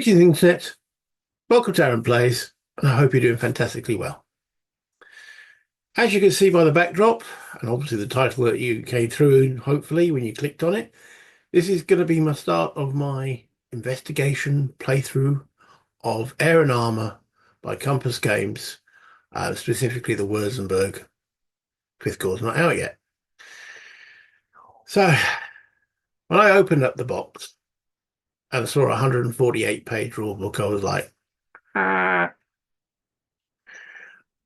Greetings, Internet. Welcome to Aaron Plays, and I hope you're doing fantastically well. As you can see by the backdrop, and obviously the title that you came through, hopefully, when you clicked on it, this is going to be my start of my investigation playthrough of Air and Armour by Compass Games, specifically the Wurzburg. Fifth core's not out yet. So, when I opened up the box and saw a 148-page rulebook, I was like, ah.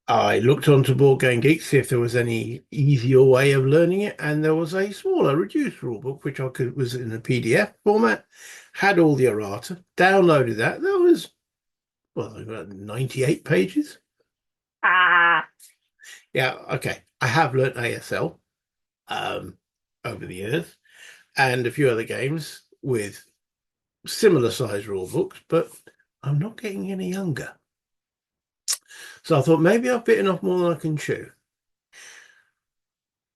I looked onto Board Game Geek to see if there was any easier way of learning it, and there was a smaller, reduced rulebook which was in a PDF format, had all the errata, downloaded that. That was about 98 pages. Ah, yeah, okay. I have learnt ASL over the years, and a few other games with similar size rulebooks, but I'm not getting any younger. So I thought maybe I've bitten off more than I can chew.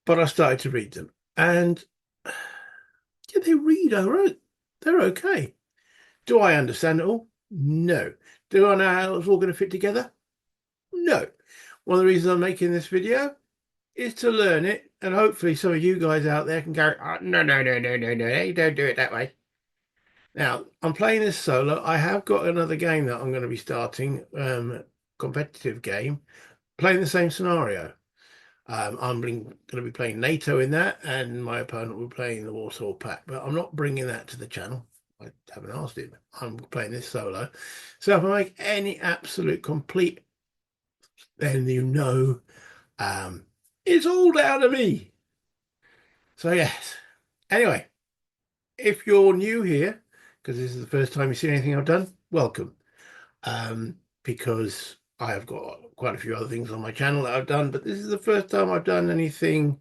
But I started to read them, and yeah, they read all right. They're okay. Do I understand it all? No. Do I know how it's all going to fit together? No. One of the reasons I'm making this video is to learn it, and hopefully some of you guys out there can go, oh, no, no, no, no, no, no, you don't do it that way. Now, I'm playing this solo. I have got another game that I'm going to be starting, competitive game, playing the same scenario. I'm going to be playing NATO in that, and my opponent will be playing the Warsaw Pact, but I'm not bringing that to the channel. I haven't asked him. I'm playing this solo. So if I make any absolute complete, then it's all down to me. So yes. Anyway, if you're new here, because this is the first time you see anything I've done, welcome. Because I have got quite a few other things on my channel that I've done, but this is the first time I've done anything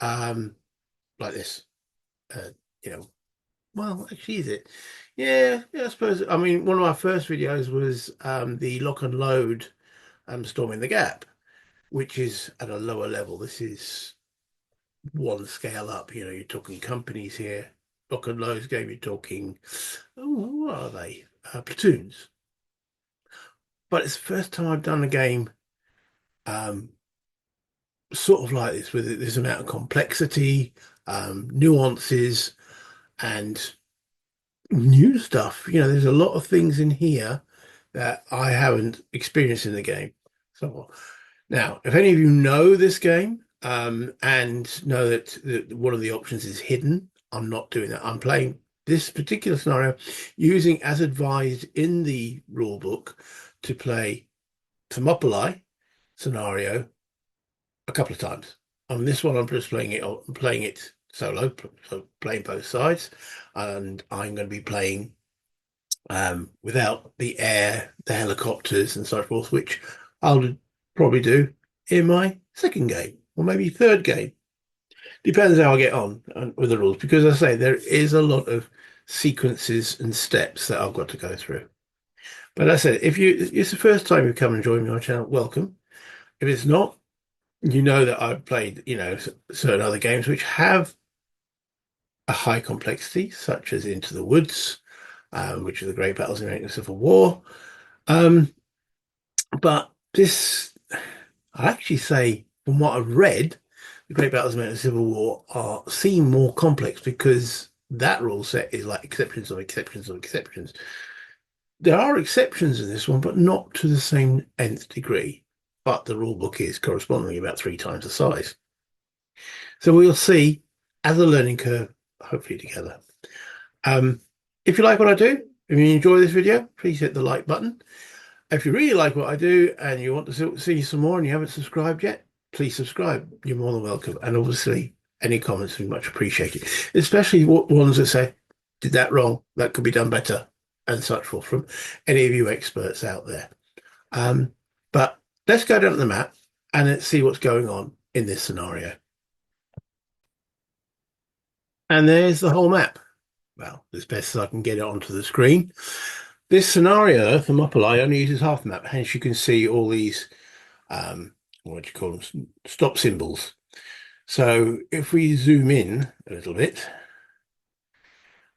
like this. Well, actually, is it? Yeah, I suppose. I mean, one of my first videos was the lock and load storming the gap, which is at a lower level. This is one scale up. You're talking companies here. Lock and load's game, you're talking, what are they? Platoons. But it's the first time I've done a game sort of like this, with this amount of complexity, nuances, and new stuff. There's a lot of things in here that I haven't experienced in the game. So now, if any of you know this game and know that one of the options is hidden, I'm not doing that. I'm playing this particular scenario using, as advised in the rule book, to play Thermopylae scenario a couple of times. On this one, I'm just playing it solo, so playing both sides, and I'm going to be playing without the air, the helicopters, and so forth, which I'll probably do in my second game or maybe third game. Depends how I get on with the rules, because as I say, there is a lot of sequences and steps that I've got to go through. But as I said, if it's the first time you've come and joined me on my channel, welcome. If it's not, you know that I've played, certain other games which have a high complexity, such as Into the Woods, which are the great battles in the Civil War. But this, I actually say, from what I've read, the great battles in the Civil War seem more complex, because that rule set is like exceptions of exceptions of exceptions. There are exceptions in this one, but not to the same nth degree. But the rule book is correspondingly about 3 times the size. So we'll see as a learning curve, hopefully together. If you like what I do, if you enjoy this video, please hit the like button. If you really like what I do and you want to see some more and you haven't subscribed yet, please subscribe. You're more than welcome. And obviously, any comments would be much appreciated, especially ones that say, did that wrong, that could be done better, and such forth, from any of you experts out there. But let's go down to the map and let's see what's going on in this scenario. And there's the whole map. Well, as best as I can get it onto the screen. This scenario, Thermopylae, only uses half the map. Hence, you can see all these, what do you call them, stop symbols. So if we zoom in a little bit,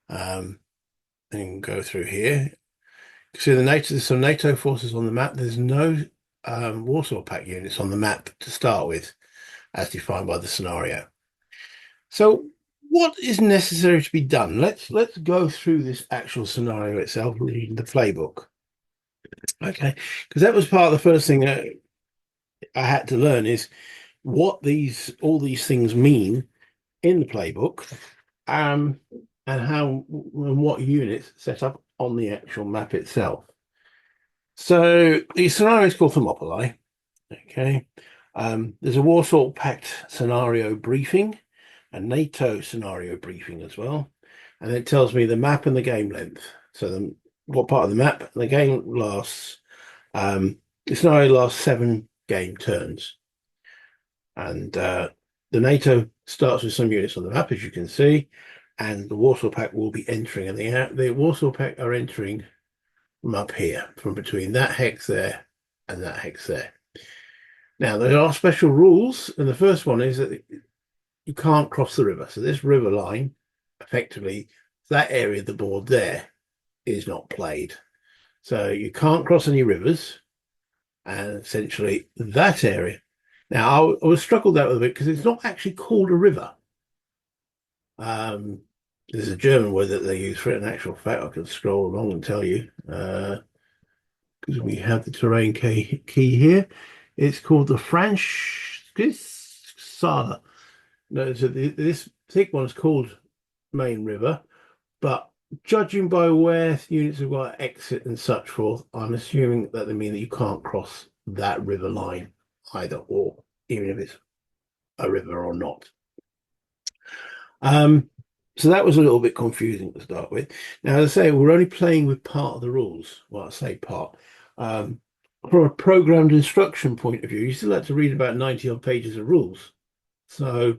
and go through here, See, there's some NATO forces on the map. There's no Warsaw Pact units on the map to start with, as defined by the scenario. So, what is necessary to be done? Let's go through this actual scenario itself, reading the playbook. Okay, because that was part of the first thing that I had to learn is what all these things mean in the playbook, um, and how and what units set up on the actual map itself. So the scenario is called Thermopylae. Okay. There's a Warsaw Pact scenario briefing, a NATO scenario briefing as well. And it tells me the map and the game length. So what part of the map and the game lasts. The scenario lasts 7 game turns. And the NATO starts with some units on the map, as you can see, and the Warsaw Pact will be entering. And the Warsaw Pact are entering from up here, from between that hex there and that hex there. Now, there are special rules, and the first one is that you can't cross the river. So this river line, effectively, that area of the board there is not played. So you can't cross any rivers, and essentially that area. Now, I was struggled out with it because it's not actually called a river. There's a German word that they use for it. In actual fact, I can scroll along and tell you, because we have the terrain key here. It's called the Franciscana. No, so this thick one's called Main River, but judging by where units have got exit and such forth, I'm assuming that they mean that you can't cross that river line either or, even if it's a river or not. So that was a little bit confusing to start with. Now, as I say, we're only playing with part of the rules. Well, I say part. From a programmed instruction point of view, you still have to read about 90 odd pages of rules. So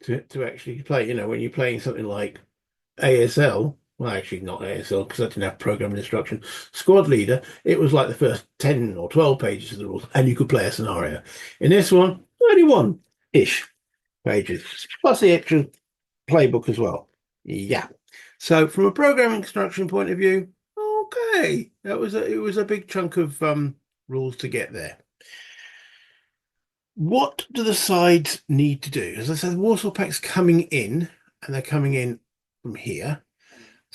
to actually play, when you're playing something like ASL, well, actually not ASL because I didn't have programmed instruction. Squad leader, it was like the first 10 or 12 pages of the rules, and you could play a scenario. In this one, 31-ish pages, plus the extra playbook as well. Yeah. So from a programming instruction point of view, okay, it was a big chunk of rules to get there. What do the sides need to do? As I said, the Warsaw Pact's coming in, and they're coming in from here,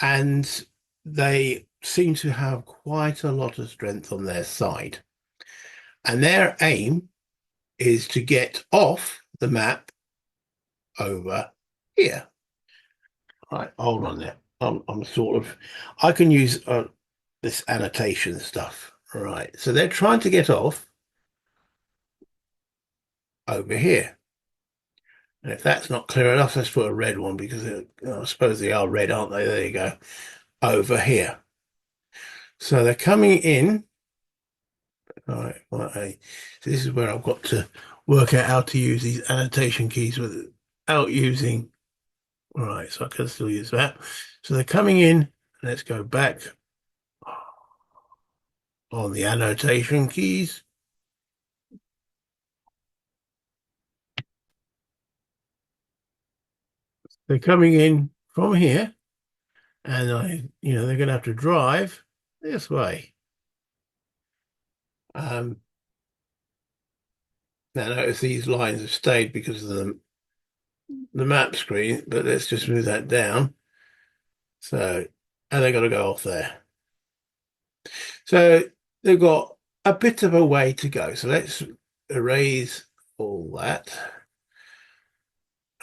and they seem to have quite a lot of strength on their side. And their aim is to get off the map over here. Right, hold on there. I'm sort of, I can use this annotation stuff. Right, so they're trying to get off over here. And if that's not clear enough, let's put a red one because I suppose they are red, aren't they? There you go. Over here. So they're coming in. Right. So this is where I've got to work out how to use these annotation keys without using. Right, so I can still use that. So they're coming in. Let's go back on the annotation keys. They're coming in from here, and they're going to have to drive this way. Now notice these lines have stayed because of the map screen, but let's just move that down. So, and they've got to go off there. So they've got a bit of a way to go. So let's erase all that.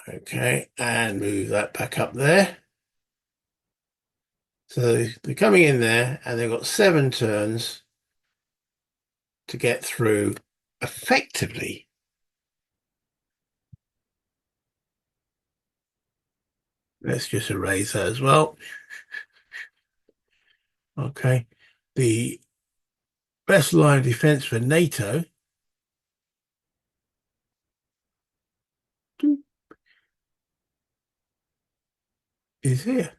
Okay, and move that back up there. So they're coming in there, and they've got 7 turns to get through effectively. Let's just erase that as well. Okay, the best line of defense for NATO is here.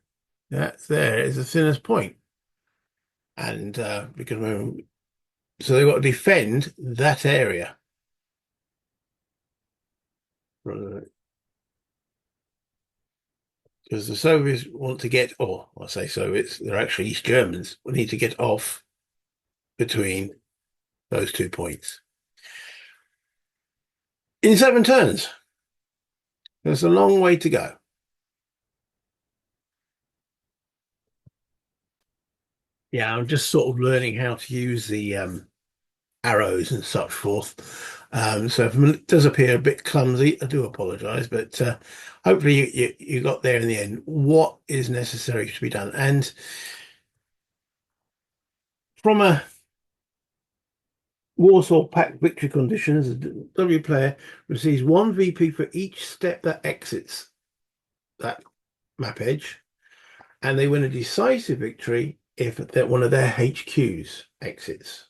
That's there. It's the thinnest point. And because so they've got to defend that area. because the Soviets want to get, or I say Soviets, they're actually East Germans, we need to get off between those 2 points. In 7 turns, there's a long way to go. Yeah, I'm just sort of learning how to use the arrows and such forth. So if it does appear a bit clumsy, I do apologize, but hopefully you got there in the end. What is necessary to be done? And from a Warsaw Pact victory conditions, the W player receives 1 VP for each step that exits that map edge, and they win a decisive victory if one of their HQs exits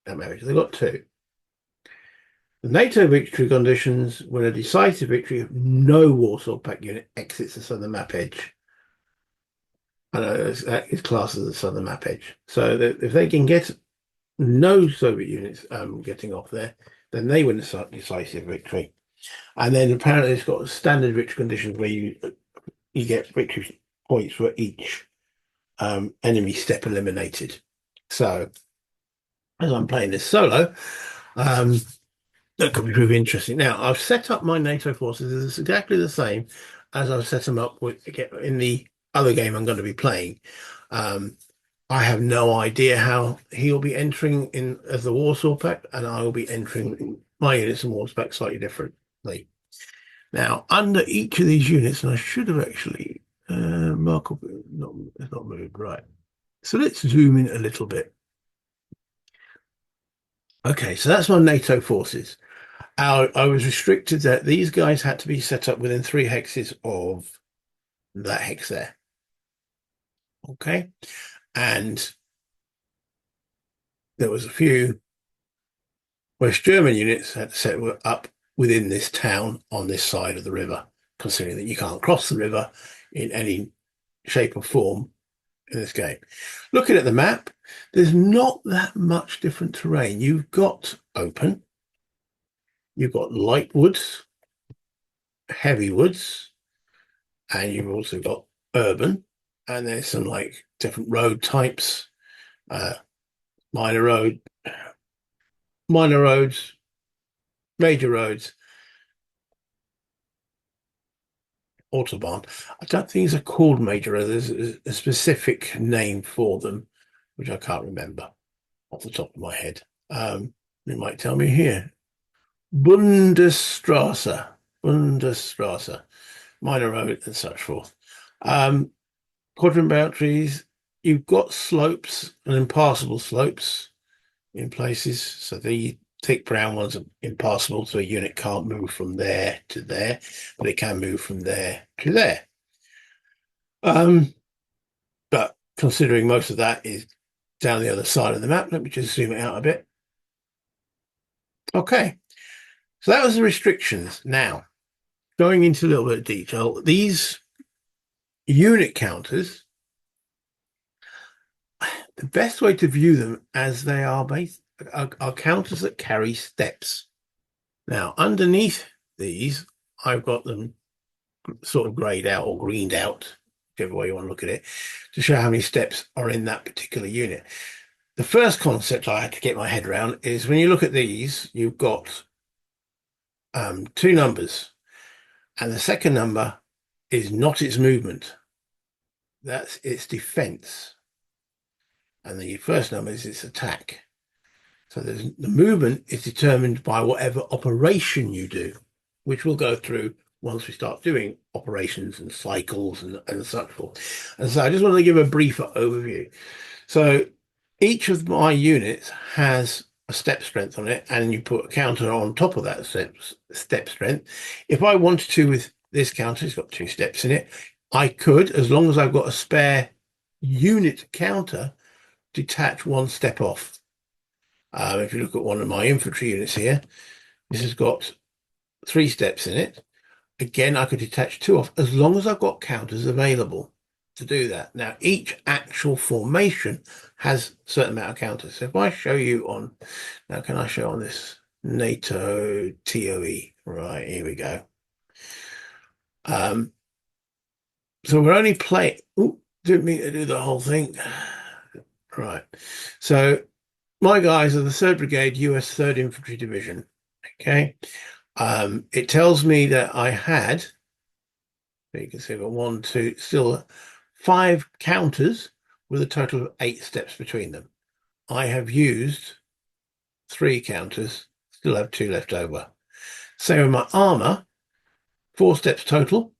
that map edge. They've got 2. The NATO victory conditions win a decisive victory if no Warsaw Pact unit exits the southern map edge. I know that is classed as the southern map edge. So that if they can get no Soviet units getting off there, then they win a decisive victory. And then apparently it's got standard victory conditions where you get victory points for each enemy step eliminated. So as I'm playing this solo, that could be pretty interesting. Now, I've set up my NATO forces. It's exactly the same as I've set them up with in the other game I'm going to be playing. I have no idea how he'll be entering in as the Warsaw Pact, and I will be entering my units in Warsaw Pact slightly differently. Now, under each of these units, and I should have actually mark up, it's not moved right. So let's zoom in a little bit. Okay, so that's my NATO forces. I was restricted that these guys had to be set up within 3 hexes of that hex there. Okay, and there was a few West German units had to set up within this town on this side of the river, considering that you can't cross the river in any shape or form in this game. Looking at the map, there's not that much different terrain. You've got open, you've got light woods, heavy woods, and you've also got urban, and there's some like different road types, minor roads, major roads, autobahn. I don't think these are called major roads. There's a specific name for them, which I can't remember off the top of my head. You might tell me here. Bundesstraße, minor road, and such forth. Quadrant boundaries, you've got slopes and impassable slopes in places. So the thick brown ones are impassable, so a unit can't move from there to there, but it can move from there to there. But considering most of that is down the other side of the map, let me just zoom it out a bit. Okay, so that was the restrictions. Now, going into a little bit of detail, these unit counters, the best way to view them as they are based are counters that carry steps. Now, underneath these, I've got them sort of grayed out or greened out, whichever way you want to look at it, to show how many steps are in that particular unit. The first concept I had to get my head around is when you look at these, you've got 2 numbers, and the second number is not its movement. That's its defense. And the first number is its attack. So the movement is determined by whatever operation you do, which we'll go through once we start doing operations and cycles and such forth. And so I just want to give a brief overview. So each of my units has a step strength on it, and you put a counter on top of that step strength. If I wanted to, with this counter, it's got 2 steps in it, I could, as long as I've got a spare unit counter, detach 1 step off. If you look at one of my infantry units here, this has got 3 steps in it. Again, I could detach 2 off as long as I've got counters available to do that. Now, each actual formation has a certain amount of counters. So if I show you on, now can I show on this NATO TOE? Right, here we go. So we're only playing. Oh, didn't mean to do the whole thing. Right. So my guys are the 3rd Brigade, US 3rd Infantry Division. Okay. It tells me that I had, you can see I've got one, two, still 5 counters with a total of 8 steps between them. I have used 3 counters, still have 2 left over. Same with my armor, 4 steps total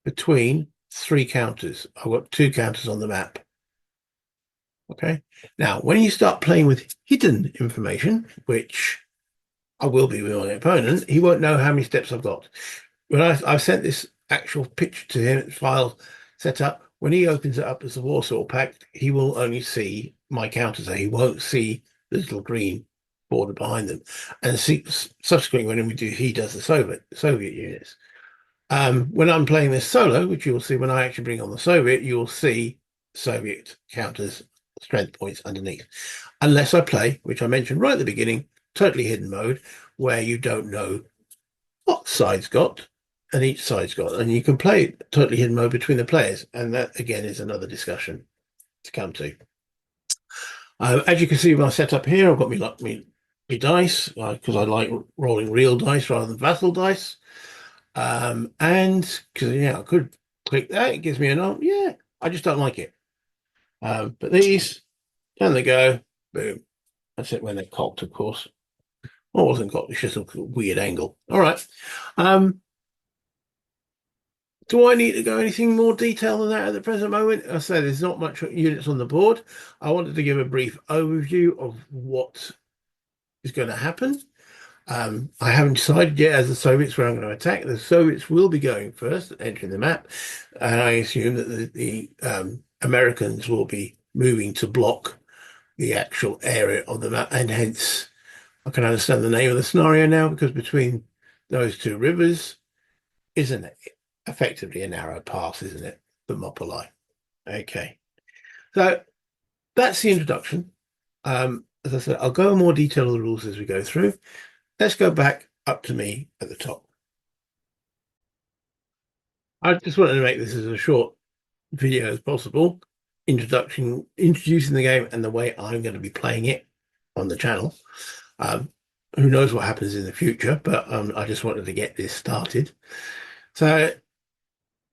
between 3 counters. I've got 2 counters on the map. Okay. Now, when you start playing with hidden information, which I will be with my opponent, he won't know how many steps I've got. When I've sent this actual picture to him, file set up, when he opens it up as a Warsaw Pact, he will only see my counters there. He won't see the little green border behind them. And subsequently, when we do, he does the Soviet units. When I'm playing this solo, which you'll see when I actually bring on the Soviet, you'll see Soviet counters, strength points underneath. Unless I play, which I mentioned right at the beginning, totally hidden mode, where you don't know what side's got and each side's got. And you can play totally hidden mode between the players. And that, again, is another discussion to come to. As you can see, my setup here, I've got me dice, because I like rolling real dice rather than vassal dice. And because, I could click that, it gives me a note. Yeah, I just don't like it. But these, down they go, boom. That's it when they're cocked, of course. Well, it wasn't cocked, it's just a weird angle. All right. Do I need to go anything more detail than that at the present moment? I said there's not much units on the board. I wanted to give a brief overview of what is going to happen. I haven't decided yet as the Soviets where I'm going to attack. The Soviets will be going first, entering the map. And I assume that the Americans will be moving to block the actual area of the map. And hence, I can understand the name of the scenario now, because between those 2 rivers isn't it effectively a narrow pass, isn't it? Thermopylae. Okay. So that's the introduction. As I said, I'll go in more detail of the rules as we go through. Let's go back up to me at the top. I just wanted to make this as a short video as possible, introducing the game and the way I'm going to be playing it on the channel. Who knows what happens in the future, but I just wanted to get this started. So,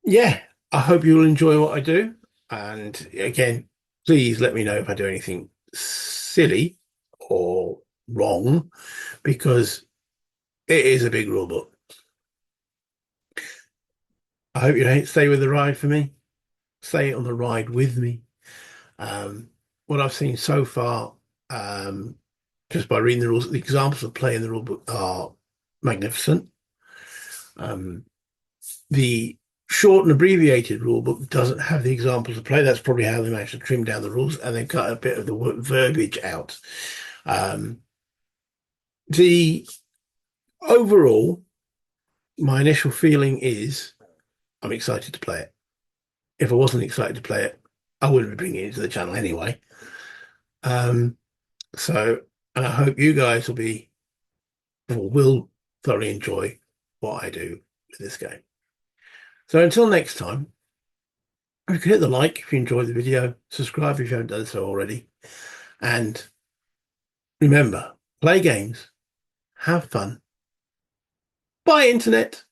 yeah, I hope you'll enjoy what I do. And again, please let me know if I do anything silly or wrong, because it is a big rule book. I hope you don't stay with the ride for me. Stay on the ride with me. What I've seen so far, just by reading the rules, the examples of play in the rule book are magnificent. The short and abbreviated rule book doesn't have the examples of play. That's probably how they managed to trim down the rules, and they cut a bit of the verbiage out. The overall, my initial feeling is I'm excited to play it. If I wasn't excited to play it, I wouldn't be bringing it into the channel anyway. So, and I hope you guys will thoroughly enjoy what I do with this game. So until next time, you can hit the like if you enjoyed the video, subscribe if you haven't done so already, and remember, play games, have fun. Bye, Internet.